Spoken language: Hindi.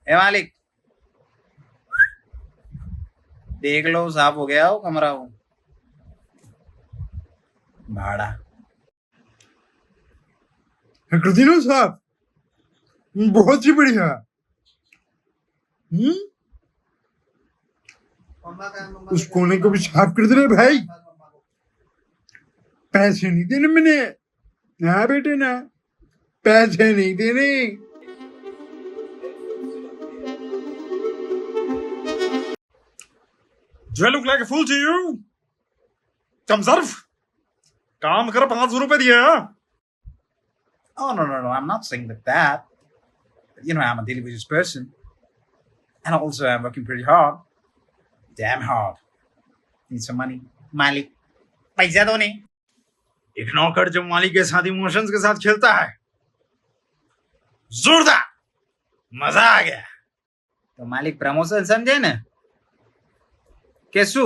ए मालिक, देख लो साफ हो गया हो कमरा वो भाड़ा। कर दी ना साहब, बहुत ही बढ़िया। उस कोने को भी साफ कर दे भाई, पैसे नहीं देने मैंने। ना बेटे ना, पैसे नहीं देने। Do I look like a fool to you? Come Surf काम कर, 500 रुपए दिए। Oh no, I'm not saying that. You know, I'm a daily wages person, and also I'm working pretty hard, damn hard. Need some money, मालिक, पैसा दो नहीं। एक नौकर जब मालिक के साथ इमोशंस के साथ खेलता है, जोरदार मजा आ गया। तो मालिक प्रमोशन समझे ना, कैसू?